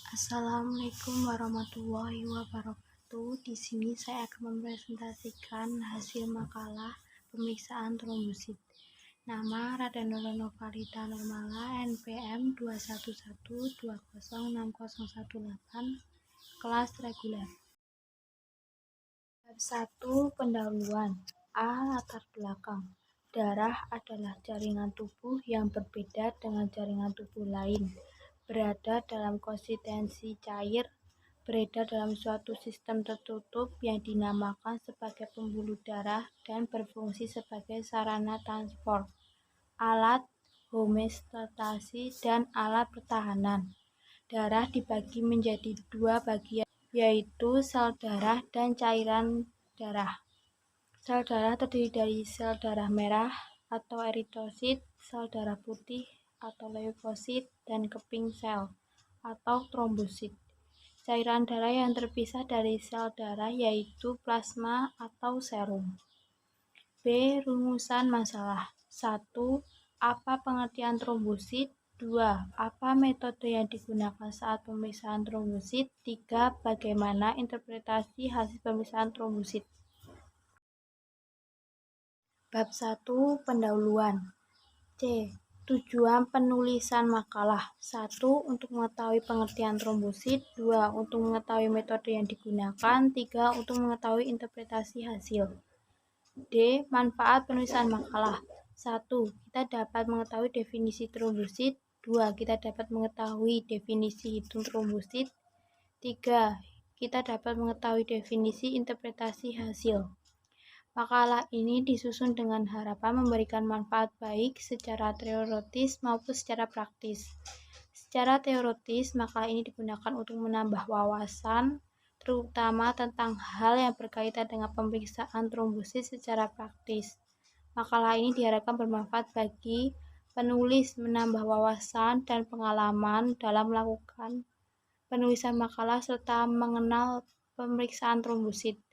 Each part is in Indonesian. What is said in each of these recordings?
Assalamualaikum warahmatullahi wabarakatuh. Di sini saya akan mempresentasikan hasil makalah pemeriksaan trombosit. Nama Radenolo Novalita Normala, NPM 211206018, kelas reguler. Bab 1. Pendahuluan. A. Latar belakang. Darah adalah jaringan tubuh yang berbeda dengan jaringan tubuh lain, berada dalam konsistensi cair, beredar dalam suatu sistem tertutup yang dinamakan sebagai pembuluh darah dan berfungsi sebagai sarana transport, alat homeostasi, dan alat pertahanan. Darah dibagi menjadi dua bagian, yaitu sel darah dan cairan darah. Sel darah terdiri dari sel darah merah atau eritrosit, sel darah putih atau leukosit, dan keping sel atau trombosit. Cairan darah yang terpisah dari sel darah yaitu plasma atau serum. B. Rumusan masalah. 1. Apa pengertian trombosit? 2. Apa metode yang digunakan saat pemeriksaan trombosit? 3. Bagaimana interpretasi hasil pemeriksaan trombosit? Bab 1. Pendahuluan. C. Tujuan penulisan makalah. 1. Untuk mengetahui pengertian trombosit. 2. Untuk mengetahui metode yang digunakan. 3. Untuk mengetahui interpretasi hasil. D. Manfaat penulisan makalah. 1. Kita dapat mengetahui definisi trombosit. 2. Kita dapat mengetahui definisi hitung trombosit. 3. Kita dapat mengetahui definisi interpretasi hasil. Makalah ini disusun dengan harapan memberikan manfaat baik secara teoritis maupun secara praktis. Secara teoritis, makalah ini digunakan untuk menambah wawasan, terutama tentang hal yang berkaitan dengan pemeriksaan trombosit secara praktis. Makalah ini diharapkan bermanfaat bagi penulis menambah wawasan dan pengalaman dalam melakukan penulisan makalah serta mengenal pemeriksaan trombosit.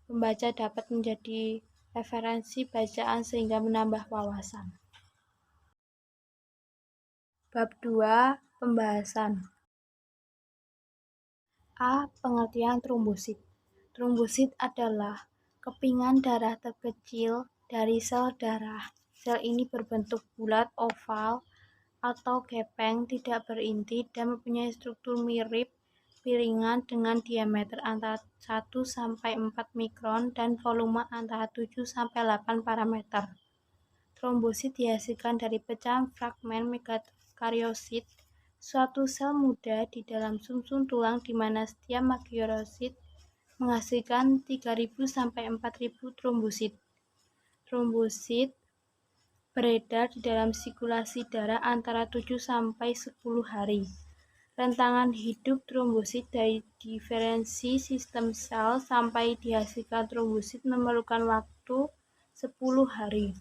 Pembaca dapat menjadi referensi bacaan sehingga menambah wawasan. Bab 2. Pembahasan. A. Pengertian trombosit. Trombosit adalah kepingan darah terkecil dari sel darah. Sel ini berbentuk bulat oval atau gepeng, tidak berinti, dan mempunyai struktur mirip piringan dengan diameter antara 1-4 mikron dan volume antara 7-8 parameter. Trombosit dihasilkan dari pecahan fragmen megakariosit, suatu sel muda di dalam sumsum tulang di mana setiap megakariosit menghasilkan 3.000-4.000 trombosit. Trombosit beredar di dalam sirkulasi darah antara 7-10 hari. Rentangan hidup trombosit dari diferensi sistem sel sampai dihasilkan trombosit memerlukan waktu 10 hari.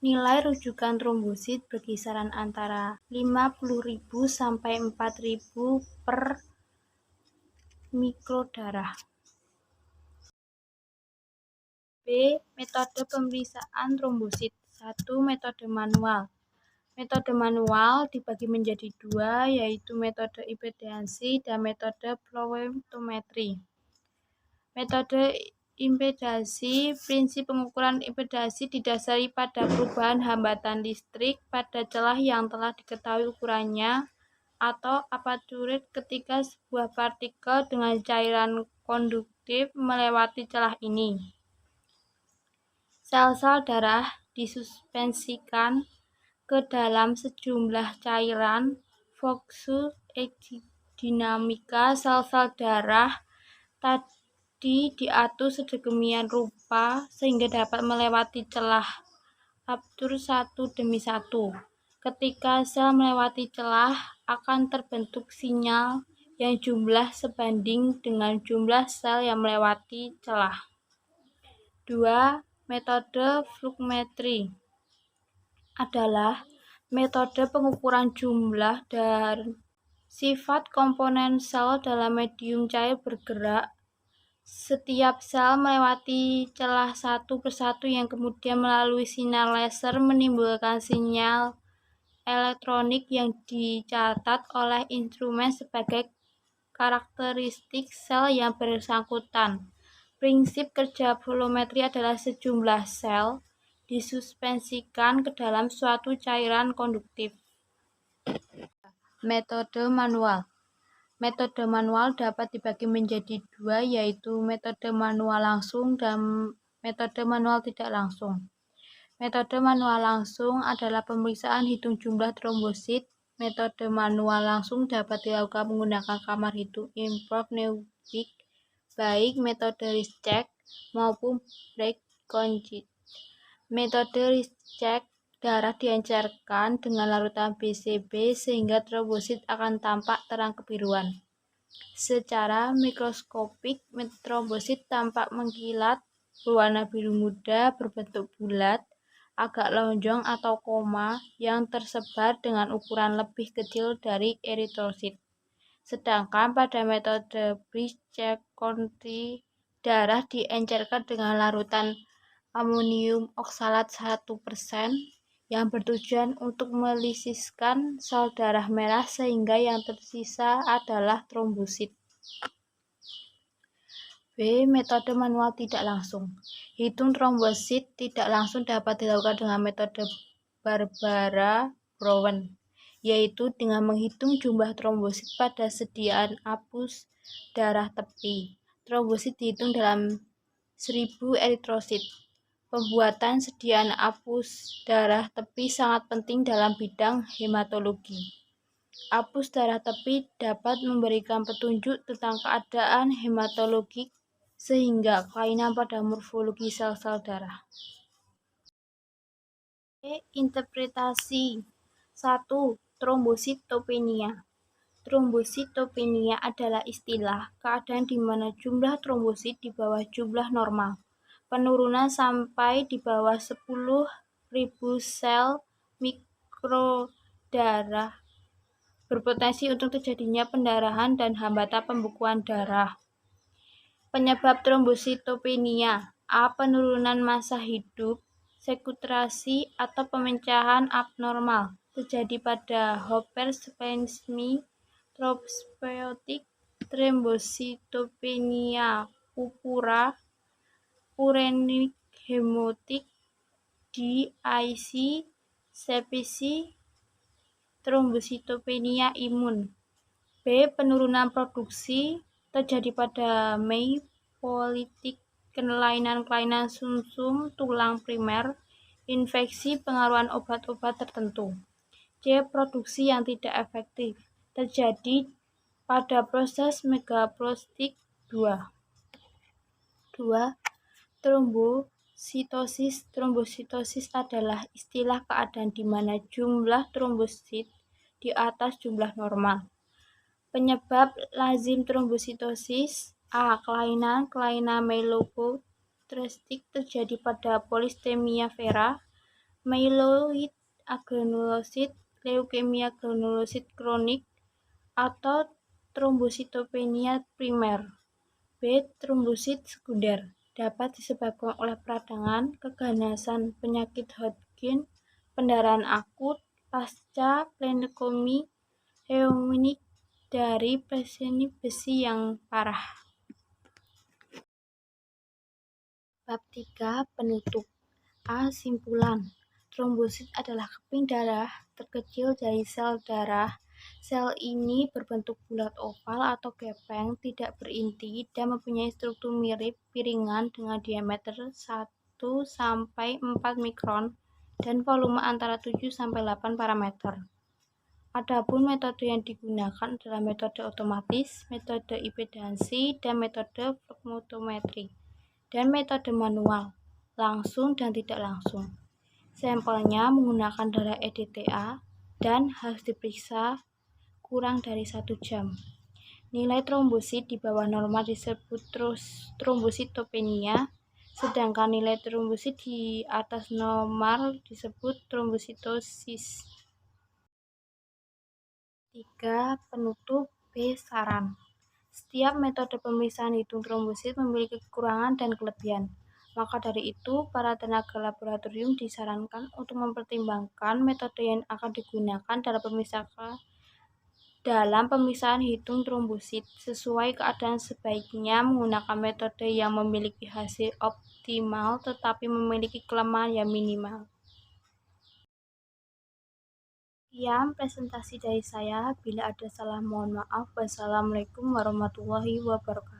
Nilai rujukan trombosit berkisaran antara 50.000 sampai 4.000 per mikrodarah. B. Metode pemeriksaan trombosit. 1. Metode manual. Metode manual dibagi menjadi dua, yaitu metode impedansi dan metode flowetometri. Metode impedansi. Prinsip pengukuran impedansi didasari pada perubahan hambatan listrik pada celah yang telah diketahui ukurannya atau aperture ketika sebuah partikel dengan cairan konduktif melewati celah ini. Sel-sel darah disuspensikan ke dalam sejumlah cairan. Dinamika sel-sel darah tadi diatur sedemikian rupa sehingga dapat melewati celah aperture satu demi satu. Ketika sel melewati celah, akan terbentuk sinyal yang jumlah sebanding dengan jumlah sel yang melewati celah. 2. Metode flukmetri adalah metode pengukuran jumlah dan sifat komponen sel dalam medium cair bergerak. Setiap sel melewati celah satu persatu yang kemudian melalui sinar laser menimbulkan sinyal elektronik yang dicatat oleh instrumen sebagai karakteristik sel yang bersangkutan. Prinsip kerja volumetri adalah sejumlah sel disuspensikan ke dalam suatu cairan konduktif. Metode manual. Metode manual dapat dibagi menjadi dua, yaitu metode manual langsung dan metode manual tidak langsung. Metode manual langsung adalah pemeriksaan hitung jumlah trombosit. Metode manual langsung dapat dilakukan menggunakan kamar hitung improvneuric, baik metode Risch-Check maupun Black-Conjit. Metode Risch-Check, darah diencerkan dengan larutan BCB sehingga trombosit akan tampak terang kebiruan. Secara mikroskopik, trombosit tampak mengkilat, berwarna biru muda, berbentuk bulat, agak lonjong atau koma yang tersebar dengan ukuran lebih kecil dari eritrosit. Sedangkan pada metode Black-Conjit, darah diencerkan dengan larutan amonium oksalat 1% yang bertujuan untuk melisiskan sel darah merah sehingga yang tersisa adalah trombosit. B. Metode manual tidak langsung. Hitung trombosit tidak langsung dapat dilakukan dengan metode Barbara-Brown, yaitu dengan menghitung jumlah trombosit pada sediaan apus darah tepi. Trombosit dihitung dalam 1000 eritrosit. Pembuatan sediaan apus darah tepi sangat penting dalam bidang hematologi. Apus darah tepi dapat memberikan petunjuk tentang keadaan hematologik sehingga kelainan pada morfologi sel-sel darah. Interpretasi 1. Trombositopenia. Trombositopenia adalah istilah keadaan di mana jumlah trombosit di bawah jumlah normal, penurunan sampai di bawah 10.000 sel mikrodarah, berpotensi untuk terjadinya pendarahan dan hambatan pembekuan darah. Penyebab trombositopenia: A. Penurunan massa hidup, sekutrasi atau pemecahan abnormal terjadi pada hypersplenisme trombositotik, trombositopenia purpura, uremic hemolytic, DIC, sepsis, trombositopenia imun. B. Penurunan produksi terjadi pada myelolytic, kelainan sumsum tulang primer, infeksi, pengaruhan obat-obat tertentu. C. Produksi yang tidak efektif terjadi pada proses megaprostik 2. Trombositosis. Trombositosis adalah istilah keadaan di mana jumlah trombosit di atas jumlah normal. Penyebab lazim trombositosis: A. Kelainan myelopoietic terjadi pada polistemia vera, myeloid agranulosit, leukemia granulosit kronik, atau trombositopenia primer. B. Trombosit sekunder dapat disebabkan oleh peradangan, keganasan penyakit Hodgkin, pendarahan akut pasca leukemi, hemorragic dari preseni besi yang parah. Bab 3. Penutup. A. Simpulan. Trombosit adalah keping darah terkecil dari sel darah. Sel ini berbentuk bulat oval atau gepeng, tidak berinti, dan mempunyai struktur mirip piringan dengan diameter 1-4 mikron dan volume antara 7-8 parameter. Adapun metode yang digunakan adalah metode otomatis, metode impedansi, dan metode fluktometri, dan metode manual, langsung dan tidak langsung. Sampelnya menggunakan darah EDTA dan harus diperiksa kurang dari 1 jam. Nilai trombosit di bawah normal disebut trombositopenia, sedangkan nilai trombosit di atas normal disebut trombositosis. 3. Penutup. B. Saran. Setiap metode pemeriksaan hitung trombosit memiliki kekurangan dan kelebihan. Maka dari itu, para tenaga laboratorium disarankan untuk mempertimbangkan metode yang akan digunakan dalam pemisahan hitung trombosit. Sesuai keadaan, sebaiknya menggunakan metode yang memiliki hasil optimal tetapi memiliki kelemahan yang minimal. Sekian presentasi dari saya. Bila ada salah, mohon maaf. Wassalamualaikum warahmatullahi wabarakatuh.